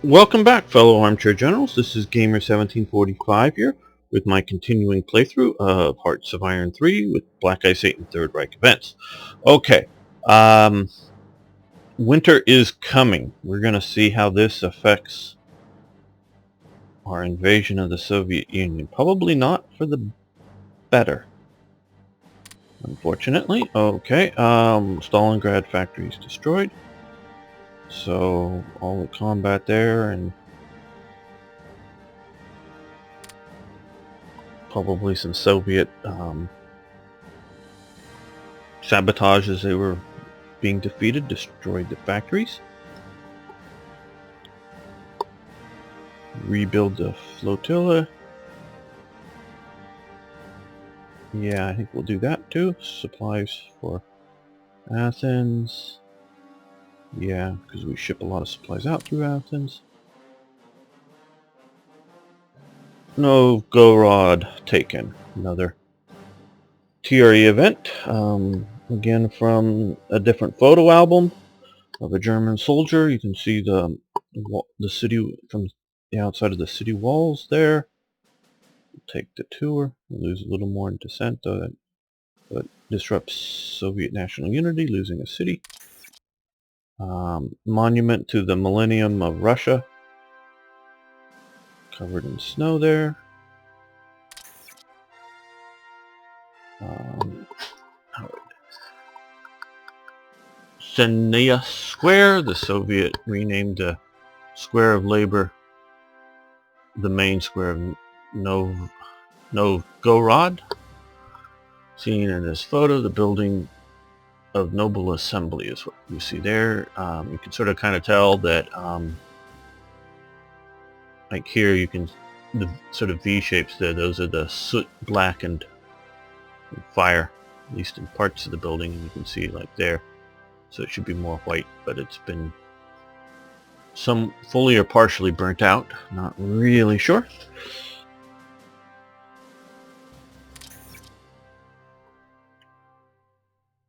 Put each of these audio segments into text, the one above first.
Welcome back, fellow armchair generals. This is Gamer1745 here with my continuing playthrough of Hearts of Iron 3 with Black Ice 8 and Third Reich events. Okay, winter is coming. We're going to see how this affects our invasion of the Soviet Union. Probably not for the better, unfortunately. Okay, Stalingrad factory is destroyed. So all the combat there and probably some Soviet sabotage as they were being defeated, destroyed the factories. Rebuild the flotilla. Yeah, I think we'll do that too. Supplies for Athens. Yeah, because we ship a lot of supplies out through Athens. Novgorod taken. Another TRE event. Again from a different photo album of a German soldier. You can see the city from the outside of the city walls there. We'll take the tour. We'll lose a little more in descent, though that disrupts Soviet national unity, losing a city. Monument to the Millennium of Russia. Covered in snow there. Senia Square, the Soviet renamed the Square of Labor, the main square of Novgorod. Seen in this photo, the building of Noble Assembly is what you see there. You can sort of kind of tell that, like here, you can the sort of V shapes there. Those are the soot blackened fire, at least in parts of the building, and you can see like there. So it should be more white, but it's been some fully or partially burnt out. Not really sure.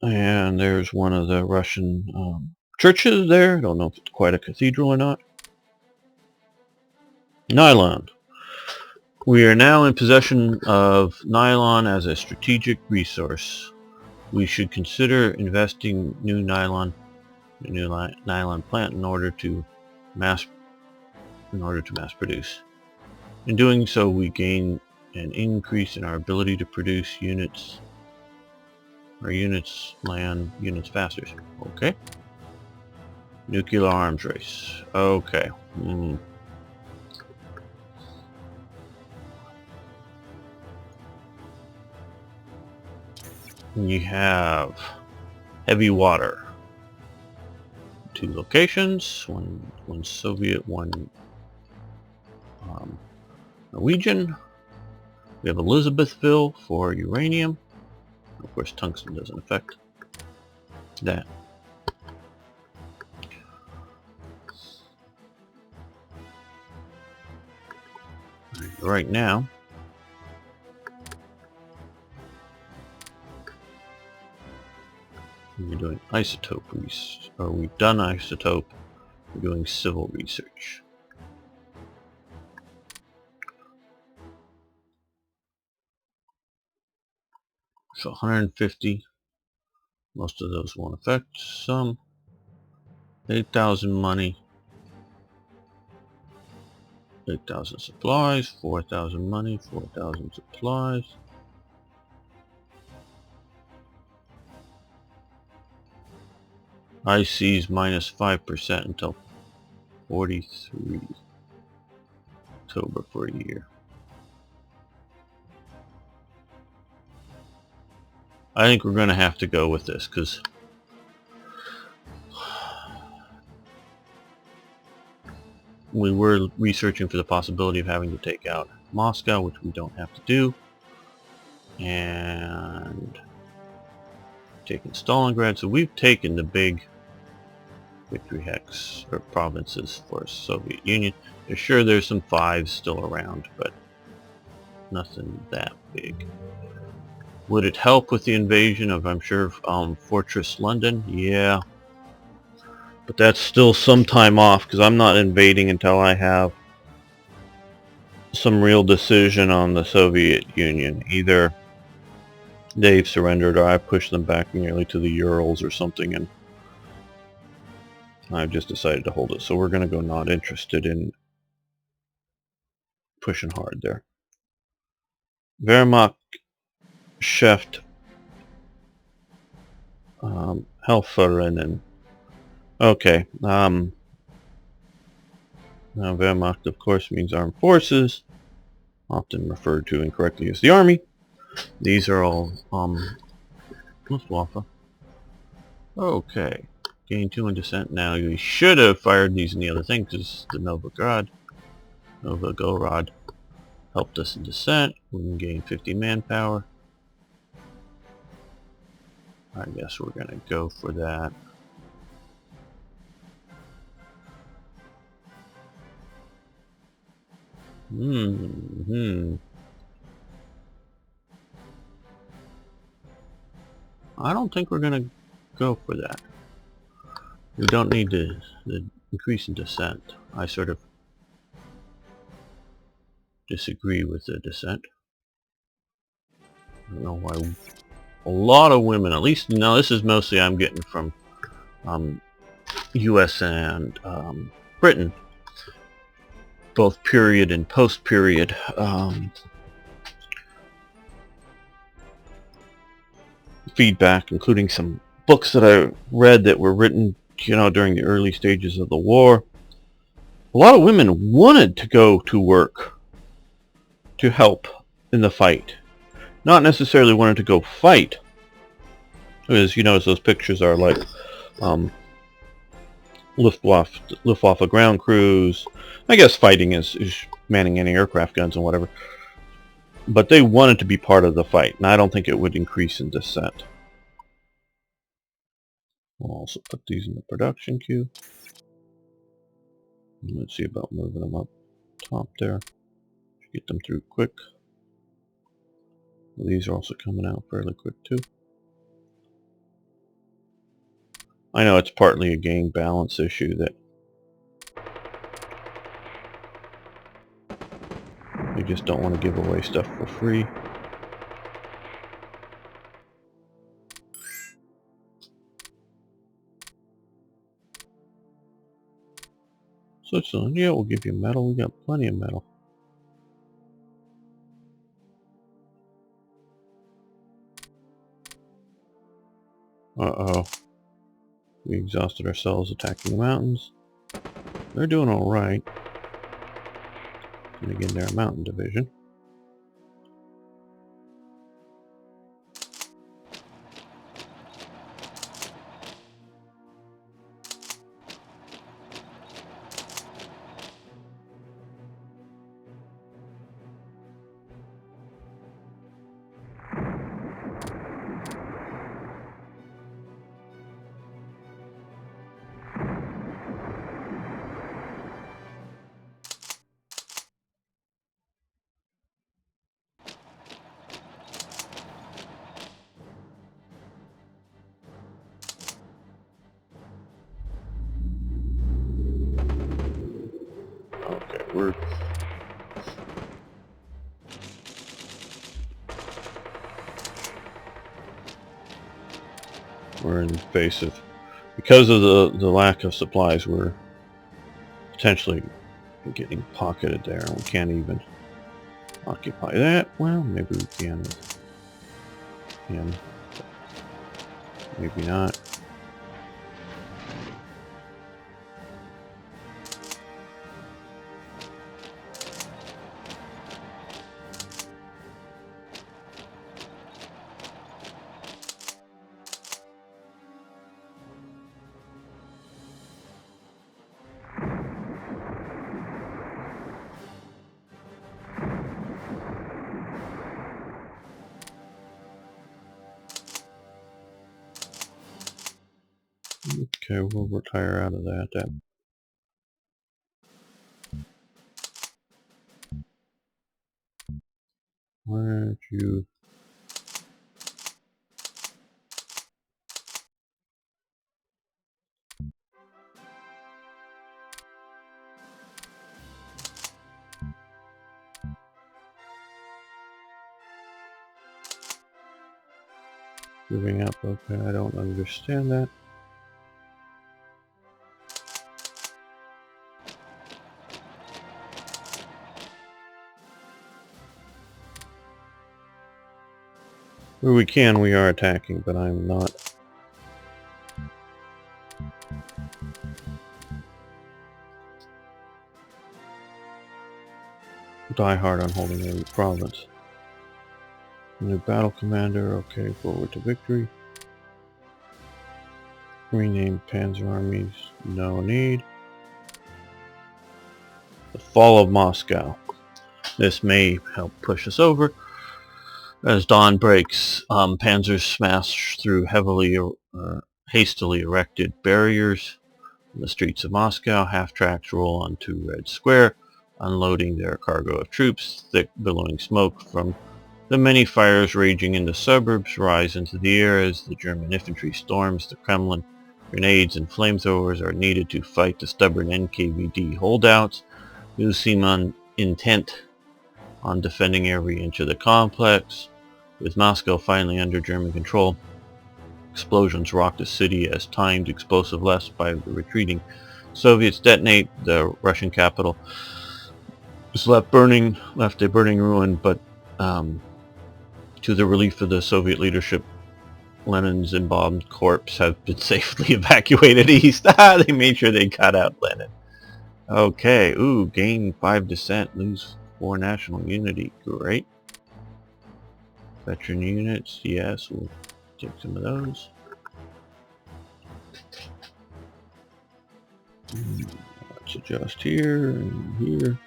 And there's one of the Russian churches there. I don't know if it's quite a cathedral or not. Nylon. We are now in possession of nylon as a strategic resource. We should consider investing new nylon plant in order to mass produce. In doing so, we gain an increase in our ability to produce units faster. Okay. Nuclear arms race. Okay. You have heavy water. 2 locations, one Soviet, one Norwegian. We have Elizabethville for uranium. Of course, tungsten doesn't affect that. Right now, we're doing isotope research, or we've done isotope. We're doing civil research. So 150. Most of those won't affect. Some. 8,000 money. 8,000 supplies. 4,000 money. 4,000 supplies. ICs minus 5% until 43 October for a year. I think we're going to have to go with this because we were researching for the possibility of having to take out Moscow, which we don't have to do, and taking Stalingrad. So we've taken the big victory hex or provinces for Soviet Union. They're sure there's some 5s still around, but nothing that big. Would it help with the invasion of, I'm sure, Fortress London? Yeah. But that's still some time off, because I'm not invading until I have some real decision on the Soviet Union. Either they've surrendered or I pushed them back nearly to the Urals or something, and I've just decided to hold it. So we're going to go not interested in pushing hard there. Wehrmacht Chef Helferinnen. Okay. Now Wehrmacht, of course, means armed forces, often referred to incorrectly as the army. These are all Luftwaffe. Okay. Gain 2 in descent. Now you should have fired these in the other thing, because the Novgorod helped us in descent. We can gain 50 manpower. I guess we're gonna go for that. I don't think we're gonna go for that. We don't need the increase in descent. I sort of disagree with the descent. I don't know why. A lot of women, at least now this is mostly I'm getting from US and Britain, both period and post-period. Feedback, including some books that I read that were written, during the early stages of the war. A lot of women wanted to go to work to help in the fight. Not necessarily wanted to go fight. As as those pictures are like Luftwaffe ground crews. I guess fighting is manning anti-aircraft guns and whatever. But they wanted to be part of the fight, and I don't think it would increase in descent. We'll also put these in the production queue. Let's see about moving them up top there. Get them through quick. These are also coming out fairly quick too. I know it's partly a game balance issue that we just don't want to give away stuff for free. Switzerland, yeah, we'll give you metal. We got plenty of metal. Uh-oh. We exhausted ourselves attacking the mountains. They're doing alright. And again, they're a mountain division. Okay, we're in the face of, because of the lack of supplies, we're potentially getting pocketed there. We can't even occupy that. Well, maybe we can. Maybe not. Okay, we'll retire out of that. Why don't you... Moving up, okay, I don't understand that. Where we can, we are attacking, but I'm not. Die hard on holding any province. New battle commander, okay, forward to victory. Rename panzer armies, no need. The fall of Moscow. This may help push us over. As dawn breaks, panzers smash through hastily erected barriers in the streets of Moscow. Half-tracks roll onto Red Square, unloading their cargo of troops. Thick, billowing smoke from the many fires raging in the suburbs rise into the air as the German infantry storms the Kremlin. Grenades and flamethrowers are needed to fight the stubborn NKVD holdouts, who seem intent on defending every inch of the complex. With Moscow finally under German control, explosions rock the city as timed explosive blasts by the retreating Soviets detonate. The Russian capital is left a burning ruin, but to the relief of the Soviet leadership, Lenin's embalmed corpse has been safely evacuated east. They made sure they got out Lenin. Okay, ooh, gain 5 dissent, lose 4 national unity. Great. Veteran units, yes, we'll take some of those. Let's adjust here and here.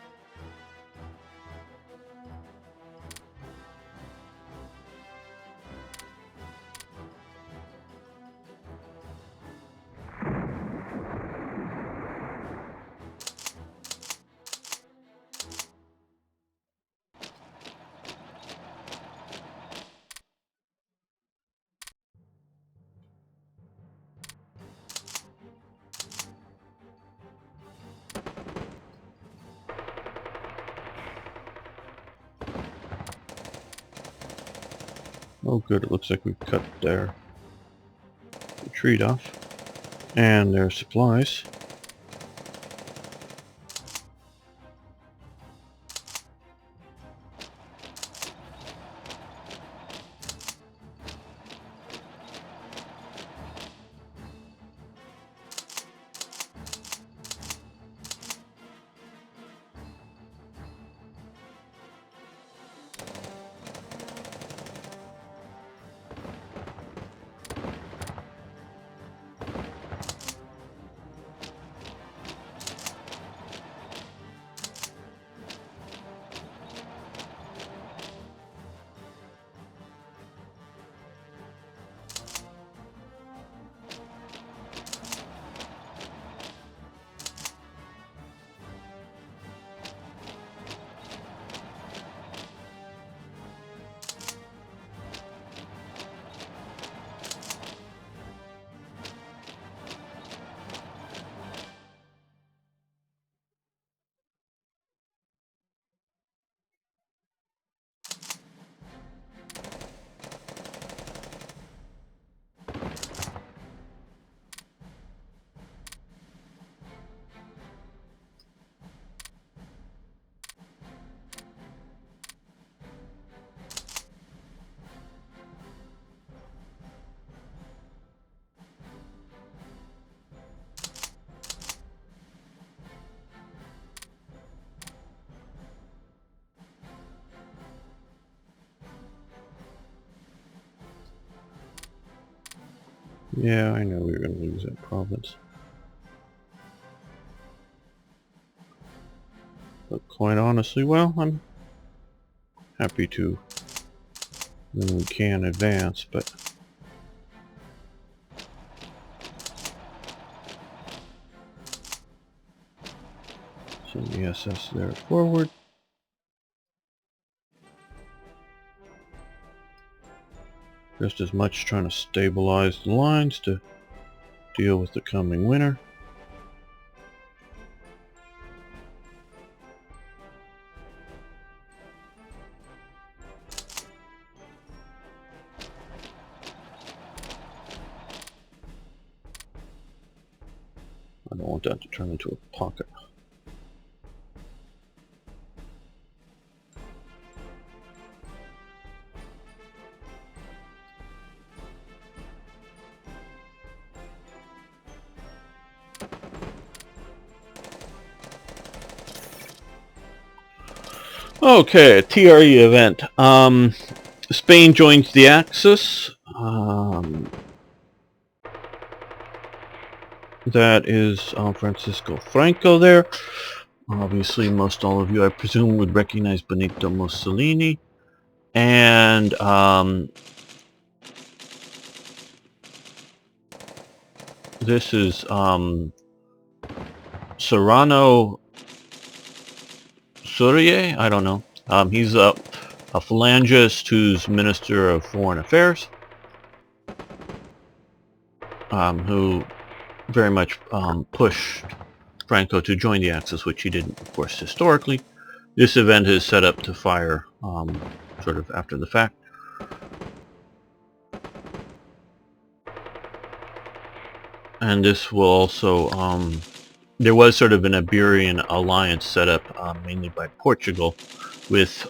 Oh good, it looks like we've cut their retreat off. And their supplies. Yeah, I know we were going to lose that province. But quite honestly, well, I'm happy to when we can advance, but send the SS there forward. Just as much trying to stabilize the lines to deal with the coming winter. don't want that to turn into a pocket. Okay, TRE event. Spain joins the Axis. That is Francisco Franco there. Obviously, most all of you, I presume, would recognize Benito Mussolini. And this is Serrano Surier. I don't know. He's a phalangist who's Minister of Foreign Affairs, who very much pushed Franco to join the Axis, which he didn't, of course, historically. This event is set up to fire sort of after the fact. And this will also, there was sort of an Iberian alliance set up mainly by Portugal with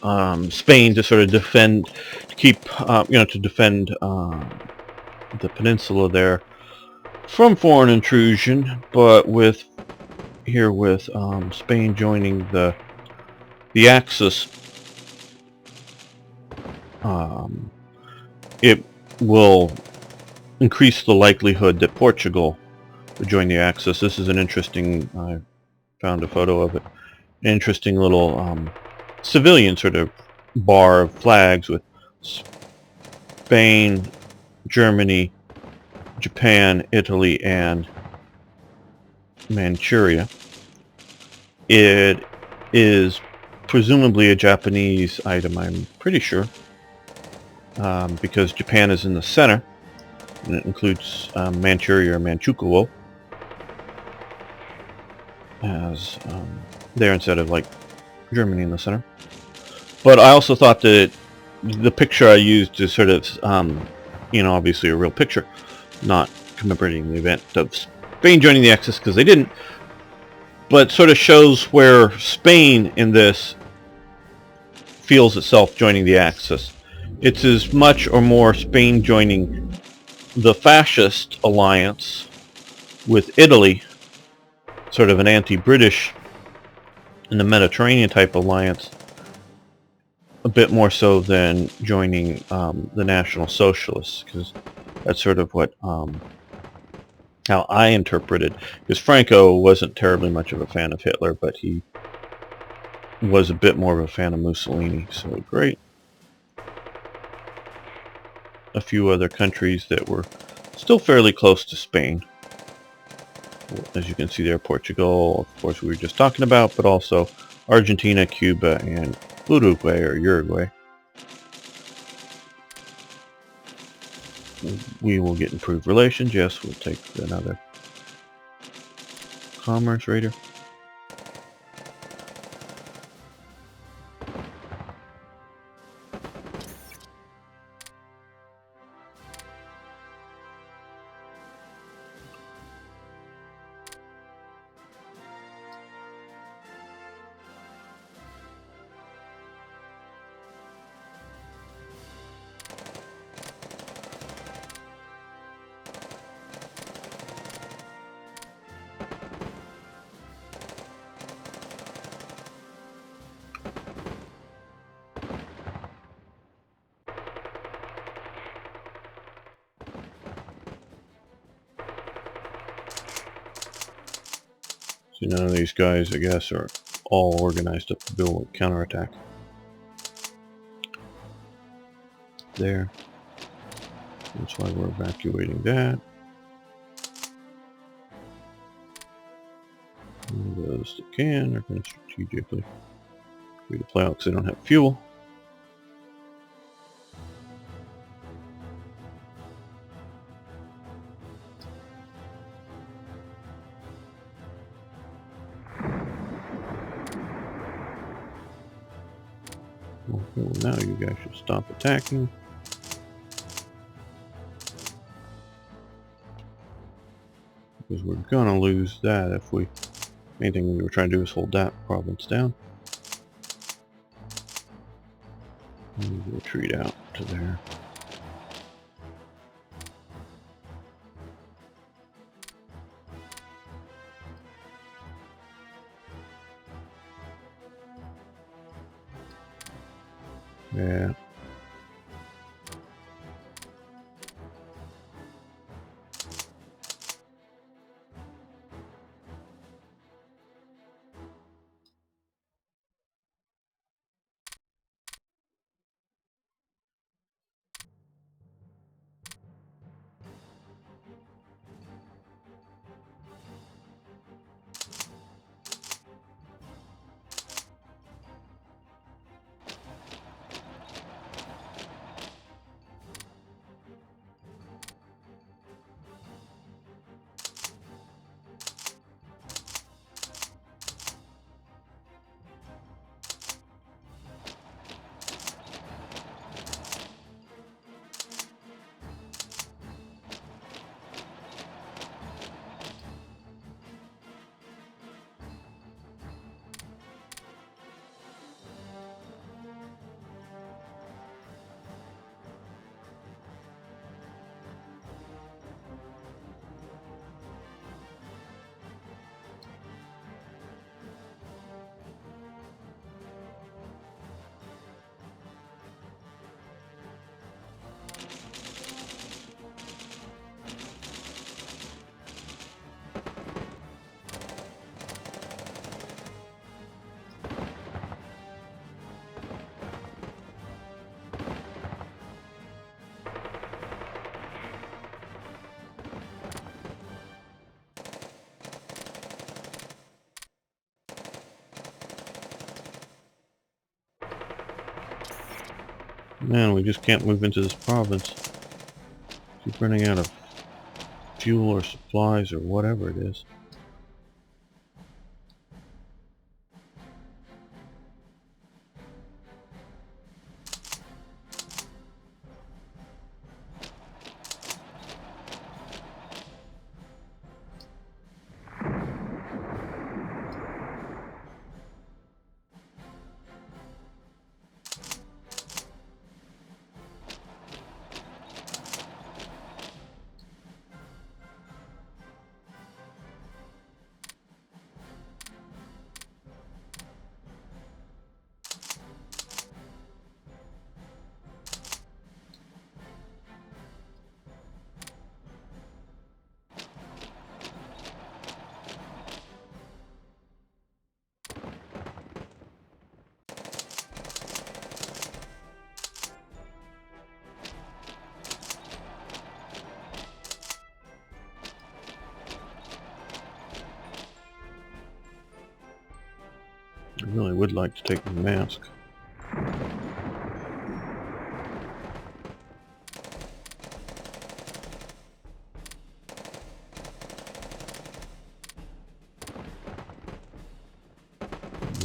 Spain to sort of defend, to keep, to defend the peninsula there from foreign intrusion, but with Spain joining the Axis, it will increase the likelihood that Portugal would join the Axis. This is an interesting, I found a photo of it, an interesting little civilian sort of bar of flags with Spain, Germany, Japan, Italy, and Manchuria. It is presumably a Japanese item, I'm pretty sure, because Japan is in the center, and it includes Manchuria or Manchukuo as there instead of like Germany in the center. But I also thought that the picture I used is sort of, obviously a real picture, not commemorating the event of Spain joining the Axis, because they didn't, but sort of shows where Spain in this feels itself joining the Axis. It's as much or more Spain joining the fascist alliance with Italy, sort of an anti-British in the Mediterranean type alliance, a bit more so than joining the National Socialists, because that's sort of what how I interpreted, because Franco wasn't terribly much of a fan of Hitler, but he was a bit more of a fan of Mussolini. So great. A few other countries that were still fairly close to Spain. As you can see there, Portugal, of course, we were just talking about, but also Argentina, Cuba, and Uruguay. We will get improved relations. Yes, we'll take another commerce raider. So none of these guys, I guess, are all organized up to build a counterattack. There. That's why we're evacuating that. And those that can are going to strategically free to play out because they don't have fuel. Well, now you guys should stop attacking. because we're gonna lose that if we... Main thing we were trying to do is hold that province down. And retreat out to there. Yeah. Man, we just can't move into this province. Keep running out of fuel or supplies or whatever it is. I really would like to take the mask.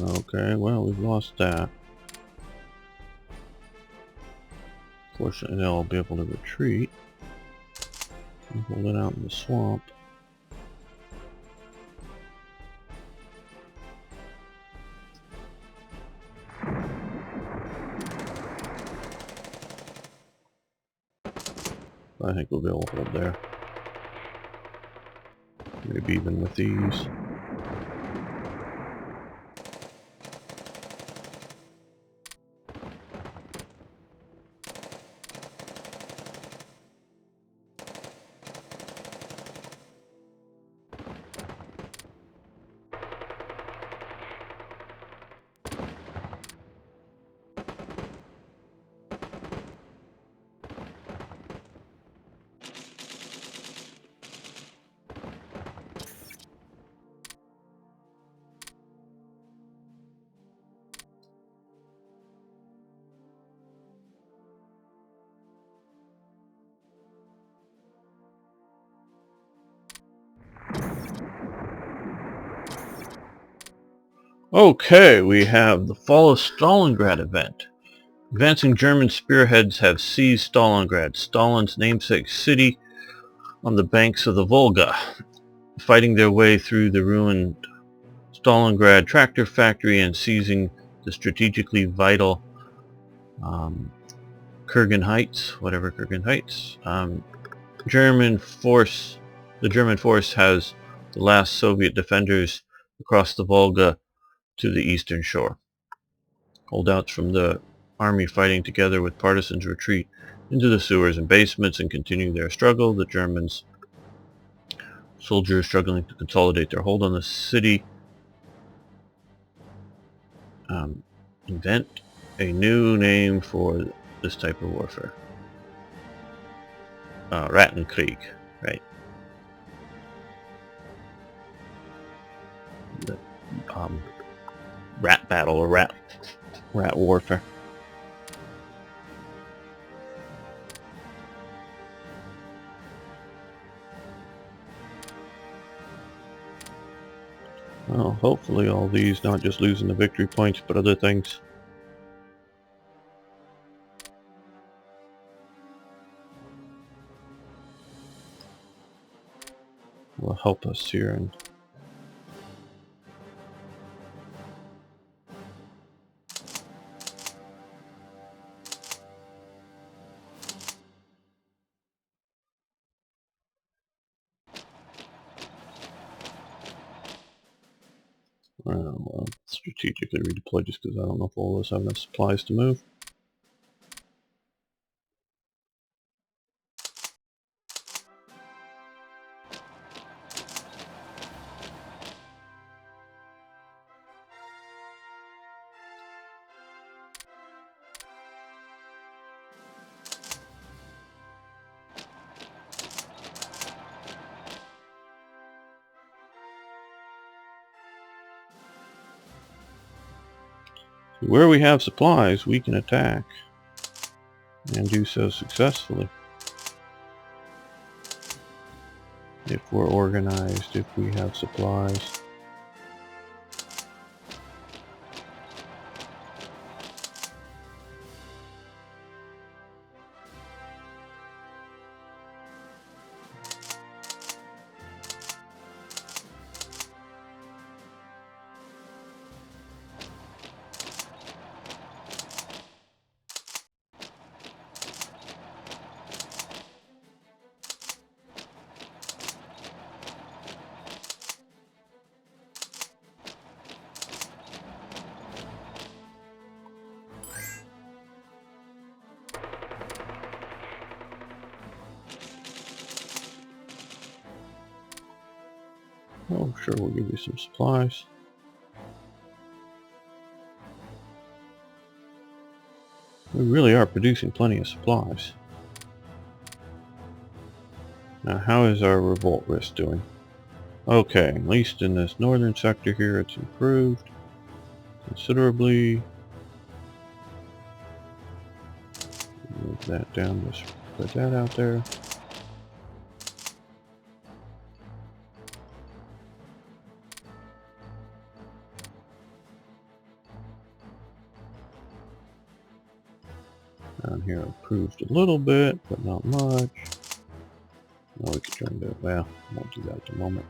Okay, well, we've lost that. Fortunately, they'll be able to retreat and hold it out in the swamp. I think we'll be able to hold there. Maybe even with these. Okay, we have the Fall of Stalingrad event. Advancing German spearheads have seized Stalingrad, Stalin's namesake city on the banks of the Volga. fighting their way through the ruined Stalingrad tractor factory and seizing the strategically vital Kurgan Heights, whatever Kurgan Heights. The German force has the last Soviet defenders across the Volga to the eastern shore. Holdouts from the army fighting together with partisans retreat into the sewers and basements and continue their struggle. The Germans soldiers struggling to consolidate their hold on the city invent a new name for this type of warfare. Rattenkrieg, right? The rat battle or rat warfare. Well, hopefully all these, not just losing the victory points, but other things. Will help us here. And well, strategically redeploy just because I don't know if all of us have enough supplies to move. Where we have supplies, we can attack and do so successfully. If we're organized, if we have supplies. Oh, sure, we'll give you some supplies. We really are producing plenty of supplies. Now, how is our revolt risk doing? Okay, at least in this northern sector here, it's improved considerably. Move that down, just put that out there. Down here improved a little bit, but not much. Now we could join that. Well, won't do that at the moment.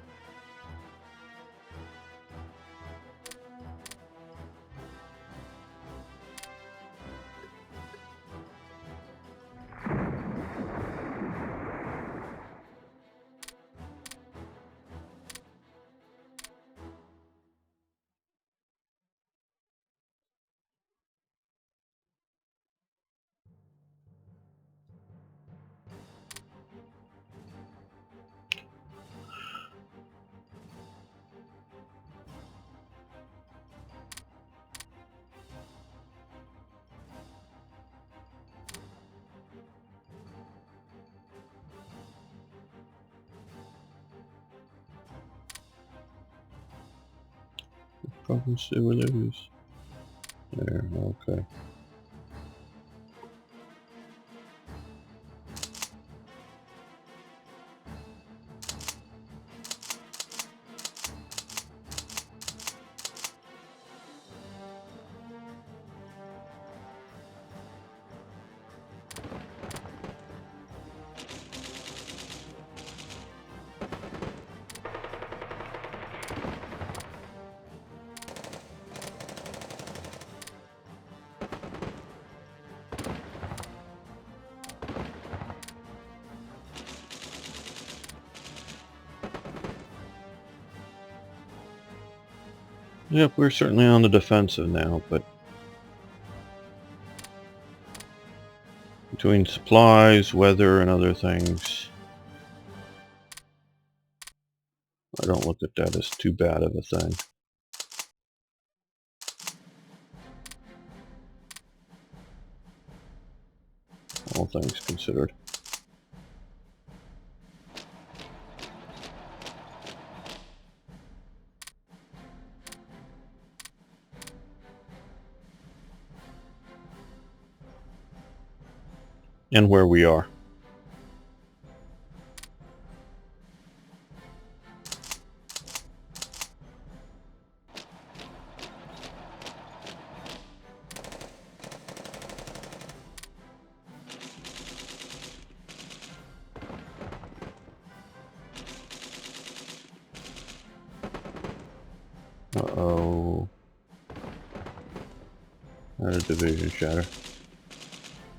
Probably see where it is. There, okay. Yep, we're certainly on the defensive now, but between supplies, weather, and other things, I don't look at that as too bad of a thing. All things considered. And where we are. Uh-oh. Out of division shatter.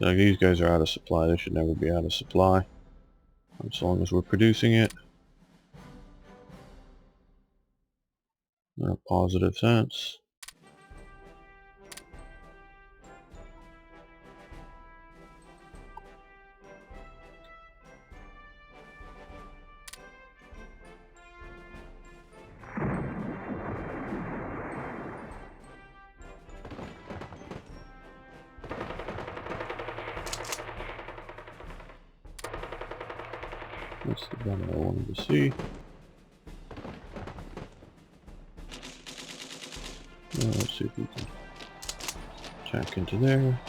Like, these guys are out of supply. They should never be out of supply. As long as we're producing it. In a positive sense. That's the gun I wanted to see. Now let's see if we can attack into there.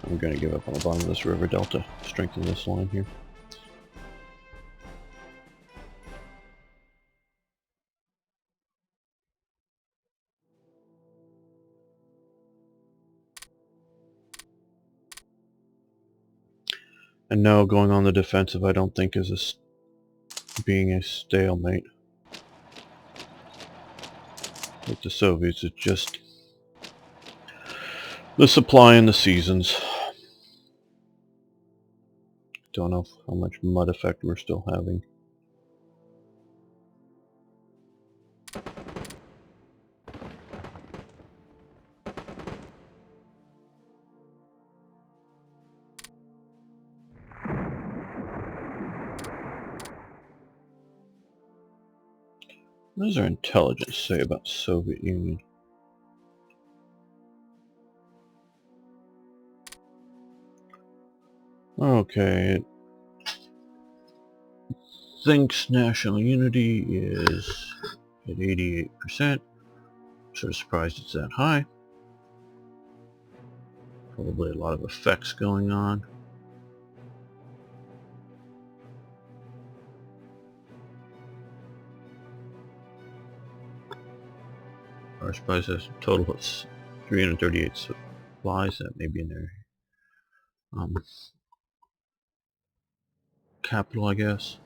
I'm going to give up on the bottom of this river delta, strengthen this line here. And no, going on the defensive I don't think is being a stalemate with the Soviets. It's just the supply and the seasons. Don't know how much mud effect we're still having. What does our intelligence say about Soviet Union? Okay, it thinks national unity is at 88%. Sort of surprised it's that high. Probably a lot of effects going on. Our supplies has a total of 338 supplies. That may be in their capital, I guess.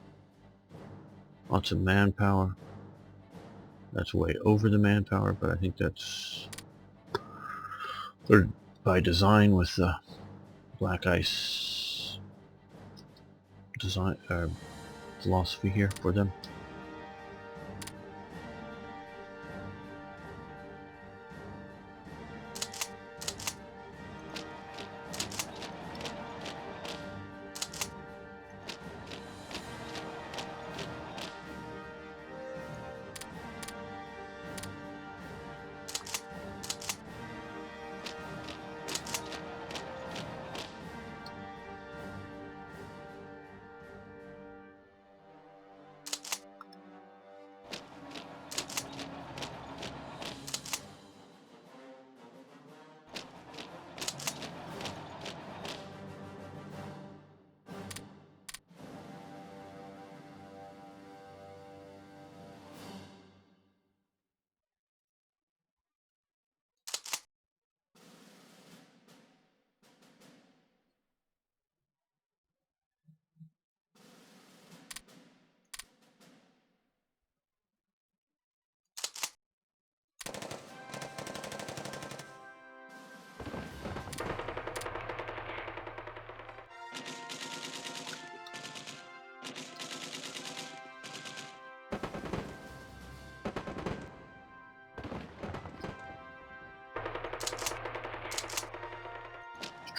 Lots of manpower. That's way over the manpower, but I think that's by design with the black ice design philosophy here for them.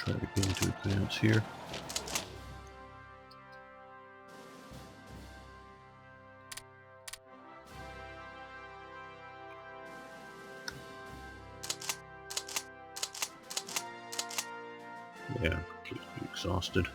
Try to begin to advance here. Yeah, completely exhausted.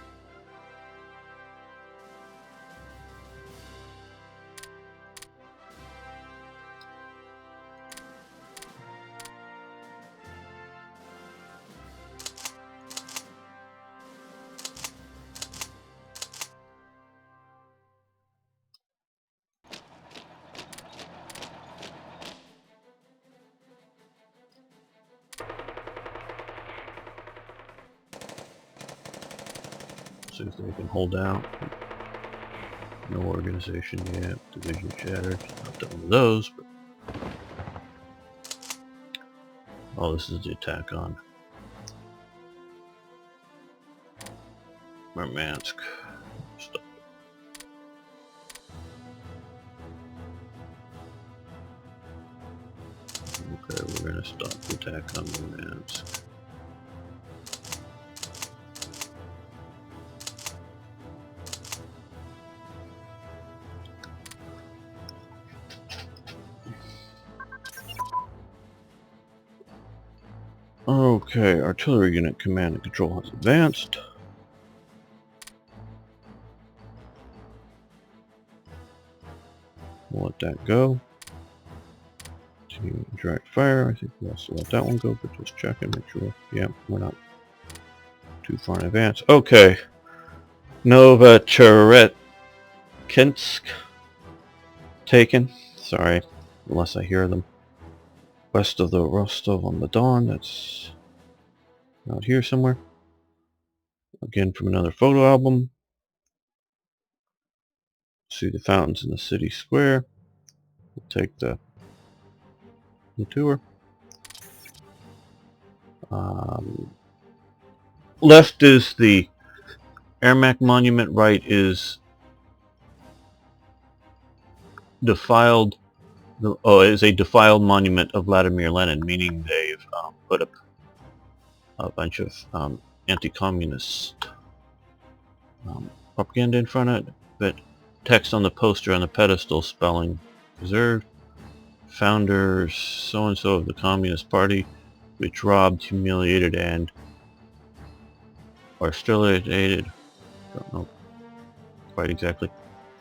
See if they can hold out. No organization yet. Division shattered. Not done with those, but... Oh, this is the attack on Murmansk. Stop. Okay, we're gonna stop the attack on Murmansk. Okay, artillery unit command and control has advanced. We'll let that go. Continue direct fire. I think we'll also let that one go, but just check and make sure. Yeah, we're not too far in advance. Okay. Novocherkassk taken. Sorry, unless I hear them. West of the Rostov on the Don. That's out here somewhere. Again from another photo album. See the fountains in the city square. We'll take the tour. Left is the Ermak monument. Right is defiled. Is a defiled monument of Vladimir Lenin, meaning they've put a bunch of anti-communist propaganda in front of it, but text on the poster on the pedestal spelling preserved. Founders so-and-so of the Communist Party, which robbed, humiliated, and or sterilized, don't know quite exactly,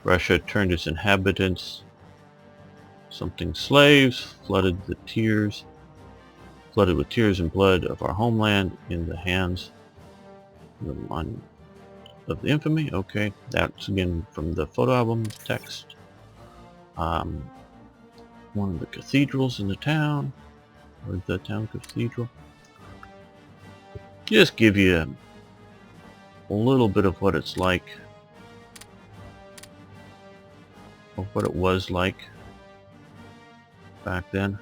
Russia turned its inhabitants something slaves, flooded with tears and blood of our homeland in the hands of the monument of the infamy. Okay, that's again from the photo album text. One of the cathedrals in the town, or the town cathedral. Just give you a little bit of what it's like, or what it was like back then.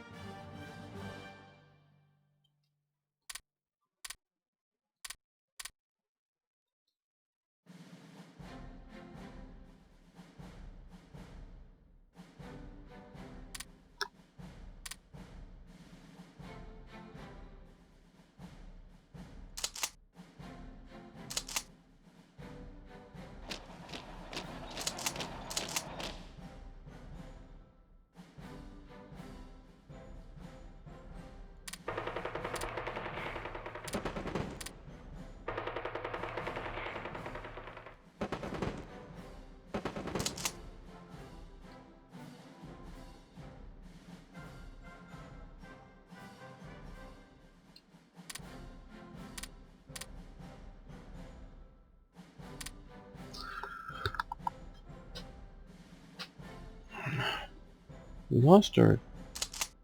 We lost our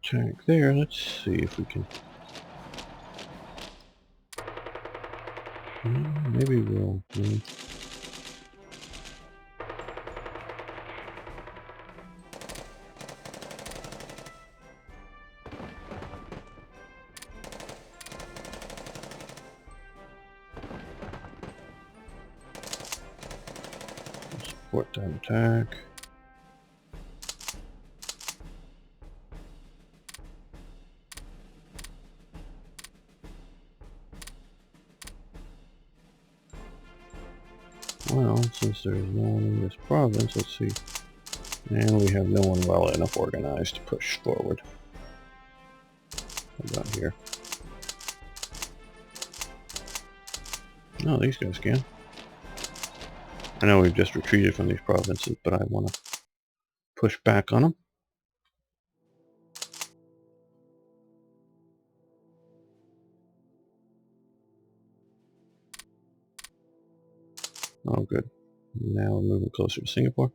tank there. Let's see if we can... maybe we'll... support that attack. since there's no one in this province, let's see. And we have no one well enough organized to push forward. What about here? No, these guys can. I know we've just retreated from these provinces, but I want to push back on them. Oh, good. Now we're moving closer to Singapore.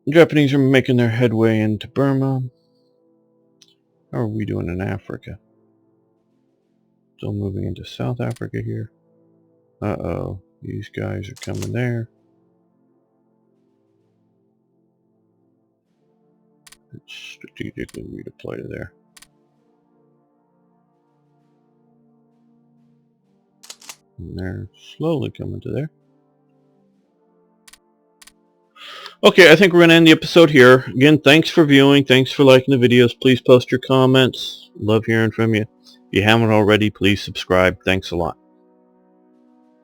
The Japanese are making their headway into Burma. How are we doing in Africa? Still moving into South Africa here. Uh-oh. These guys are coming there. Let's strategically redeploy to there. And they're slowly coming to there. Okay, I think we're going to end the episode here. Again, thanks for viewing. Thanks for liking the videos. Please post your comments. Love hearing from you. If you haven't already, please subscribe. Thanks a lot.